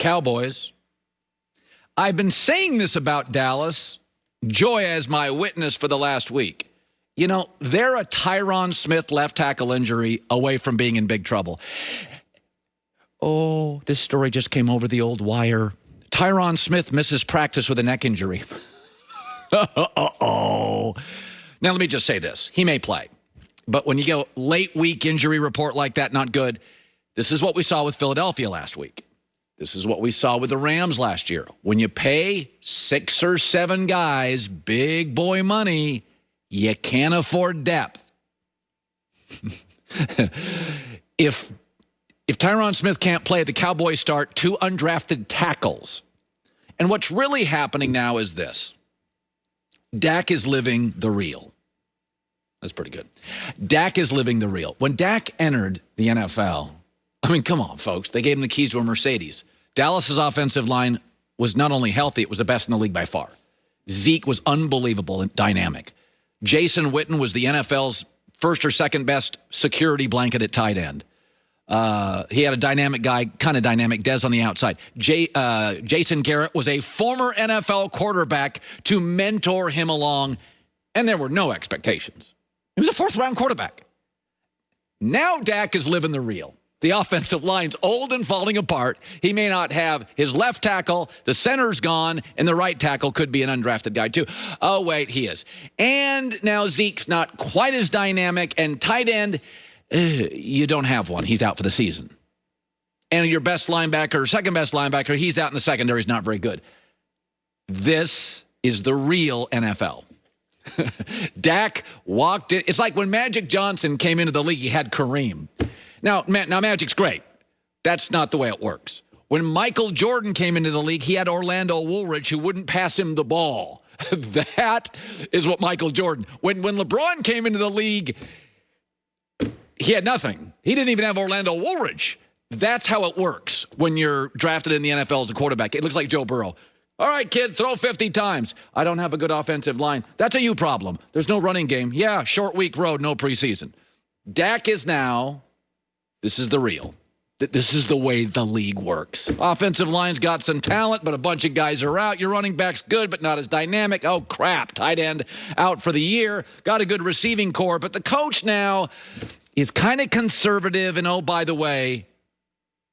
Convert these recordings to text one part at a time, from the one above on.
Cowboys. I've been saying this about Dallas. Joy as my witness for the last week. You know, they're a Tyron Smith left tackle injury away from being in big trouble. Oh, this story just came over the old wire. Tyron Smith misses practice with a neck injury. Uh-oh. Now, let me just say this. He may play. But when you go late week injury report like that, not good. This is what we saw with Philadelphia last week. This is what we saw with the Rams last year. When you pay 6 or 7 guys big boy money, you can't afford depth. If Tyron Smith can't play, the Cowboys start 2 undrafted tackles. And what's really happening now is this. Dak is living the real. That's pretty good. Dak is living the real. When Dak entered the NFL, I mean, come on, folks. They gave him the keys to a Mercedes. Dallas's offensive line was not only healthy, it was the best in the league by far. Zeke was unbelievable and dynamic. Jason Witten was the NFL's first or second best security blanket at tight end. He had a dynamic guy, kind of dynamic, Dez on the outside. Jason Garrett was a former NFL quarterback to mentor him along, and there were no expectations. He was a 4th-round quarterback. Now Dak is living the real. The offensive line's old and falling apart. He may not have his left tackle, the center's gone, and the right tackle could be an undrafted guy too. Oh, wait, he is. And now Zeke's not quite as dynamic, and tight end, you don't have one. He's out for the season. And your best linebacker, second best linebacker, he's out in the secondary. He's not very good. This is the real NFL. Dak walked in. It's like when Magic Johnson came into the league, he had Kareem. Now, Magic's great. That's not the way it works. When Michael Jordan came into the league, he had Orlando Woolridge who wouldn't pass him the ball. That is what Michael Jordan. When LeBron came into the league, he had nothing. He didn't even have Orlando Woolridge. That's how it works when you're drafted in the NFL as a quarterback. It looks like Joe Burrow. All right, kid, throw 50 times. I don't have a good offensive line. That's a you problem. There's no running game. Yeah, short week road, no preseason. Dak is now, this is the real. This is the way the league works. Offensive line's got some talent, but a bunch of guys are out. Your running back's good, but not as dynamic. Oh, crap. Tight end out for the year. Got a good receiving core, but the coach now is kind of conservative. And, oh, by the way,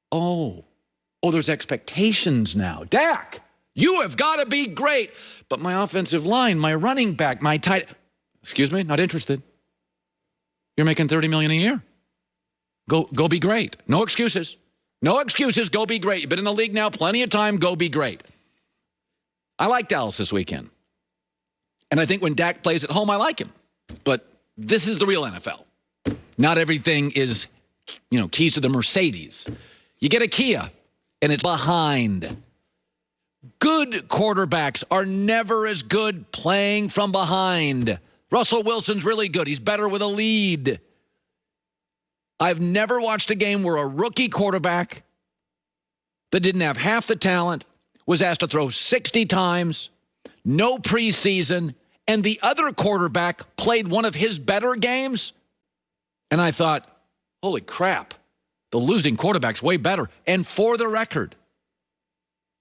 there's expectations now. Dak, you have got to be great. But my offensive line, my running back, my tight, excuse me, not interested. You're making $30 million a year. Go be great. No excuses. No excuses. Go be great. You've been in the league now plenty of time. Go be great. I like Dallas this weekend. And I think when Dak plays at home, I like him. But this is the real NFL. Not everything is, keys to the Mercedes. You get a Kia, and it's behind. Good quarterbacks are never as good playing from behind. Russell Wilson's really good. He's better with a lead. I've never watched a game where a rookie quarterback that didn't have half the talent was asked to throw 60 times, no preseason, and the other quarterback played one of his better games. And I thought, holy crap, the losing quarterback's way better. And for the record,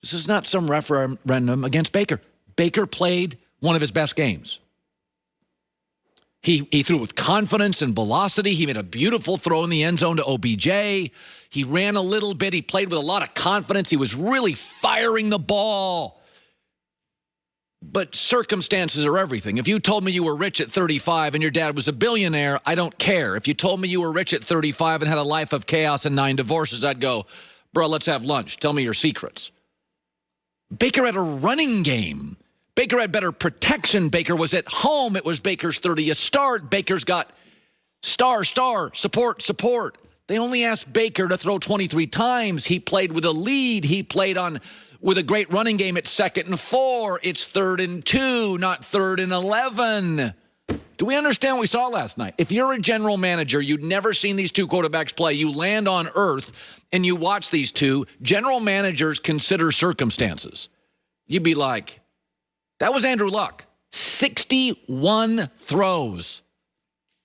this is not some referendum against Baker. Baker played one of his best games. He threw with confidence and velocity. He made a beautiful throw in the end zone to OBJ. He ran a little bit. He played with a lot of confidence. He was really firing the ball. But circumstances are everything. If you told me you were rich at 35 and your dad was a billionaire, I don't care. If you told me you were rich at 35 and had a life of chaos and 9 divorces, I'd go, bro, let's have lunch. Tell me your secrets. Baker had a running game. Baker had better protection. Baker was at home. It was Baker's 30th start. Baker's got star, support. They only asked Baker to throw 23 times. He played with a lead. He played with a great running game at 2nd and 4. It's 3rd and 2, not 3rd and 11. Do we understand what we saw last night? If you're a general manager, you'd never seen these two quarterbacks play. You land on earth and you watch these two. General managers consider circumstances. You'd be like, that was Andrew Luck. 61 throws.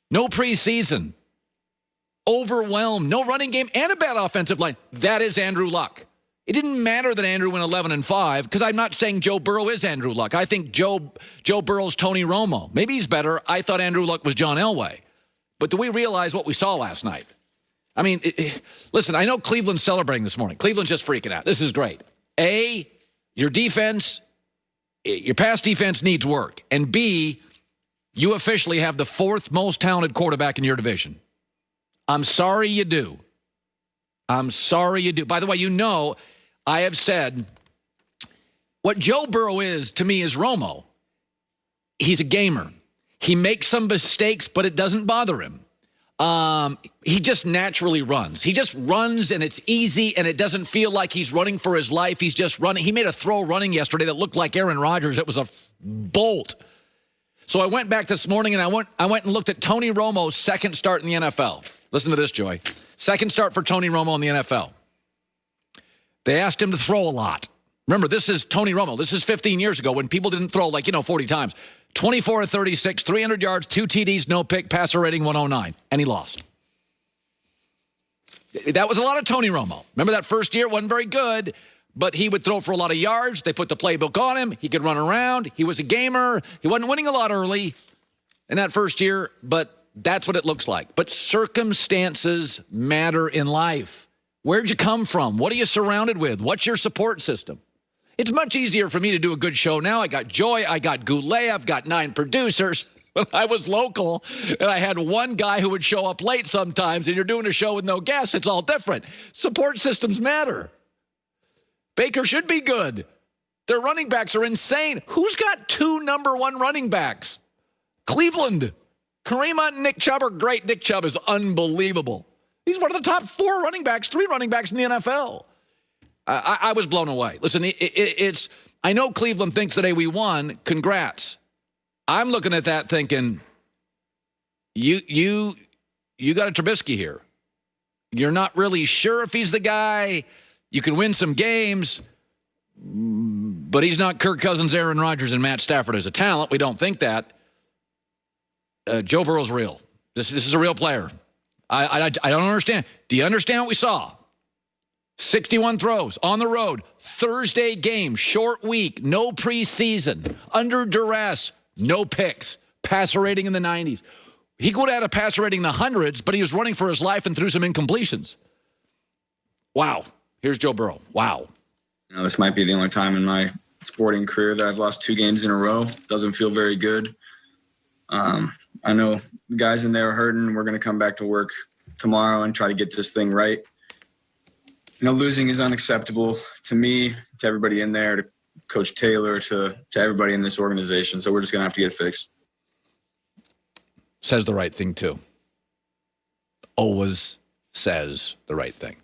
No preseason. Overwhelmed. No running game and a bad offensive line. That is Andrew Luck. It didn't matter that Andrew went 11-5 because I'm not saying Joe Burrow is Andrew Luck. I think Joe Burrow's Tony Romo. Maybe he's better. I thought Andrew Luck was John Elway. But do we realize what we saw last night? I mean, listen, I know Cleveland's celebrating this morning. Cleveland's just freaking out. This is great. A, your defense, your pass defense needs work. And B, you officially have the fourth most talented quarterback in your division. I'm sorry you do. I'm sorry you do. By the way, you know, I have said what Joe Burrow is, to me, is Romo. He's a gamer. He makes some mistakes, but it doesn't bother him. He just naturally runs. He just runs, and it's easy, and it doesn't feel like he's running for his life. He's just running. He made a throw running yesterday that looked like Aaron Rodgers. It was a bolt. So I went back this morning, and I went and looked at Tony Romo's second start in the NFL. Listen to this, Joy. Second start for Tony Romo in the NFL. They asked him to throw a lot. Remember, this is Tony Romo. This is 15 years ago when people didn't throw 40 times. 24 of 36, 300 yards, 2 TDs, no pick, passer rating 109, and he lost. That was a lot of Tony Romo. Remember that first year? It wasn't very good, but he would throw for a lot of yards. They put the playbook on him. He could run around. He was a gamer. He wasn't winning a lot early in that first year, but that's what it looks like. But circumstances matter in life. Where'd you come from? What are you surrounded with? What's your support system? It's much easier for me to do a good show now. I got Joy. I got Goulet. I've got 9 producers. When I was local and I had one guy who would show up late sometimes and you're doing a show with no guests, it's all different. Support systems matter. Baker should be good. Their running backs are insane. Who's got 2 number 1 running backs? Cleveland. Kareem Hunt and Nick Chubb are great. Nick Chubb is unbelievable. He's one of the top 4 running backs, 3 running backs in the NFL. I was blown away. Listen, it's. I know Cleveland thinks today we won. Congrats. I'm looking at that thinking, you got a Trubisky here. You're not really sure if he's the guy. You can win some games, but he's not Kirk Cousins, Aaron Rodgers, and Matt Stafford as a talent. We don't think that. Joe Burrow's real. This is a real player. I don't understand. Do you understand what we saw? 61 throws on the road, Thursday game, short week, no preseason, under duress, no picks, passer rating in the 90s. He could have had a passer rating in the hundreds, but he was running for his life and threw some incompletions. Wow. Here's Joe Burrow. Wow. This might be the only time in my sporting career that I've lost 2 games in a row. Doesn't feel very good. I know the guys in there are hurting. We're going to come back to work tomorrow and try to get this thing right. Losing is unacceptable to me, to everybody in there, to Coach Taylor, to everybody in this organization. So we're just going to have to get it fixed. Says the right thing, too. Always says the right thing.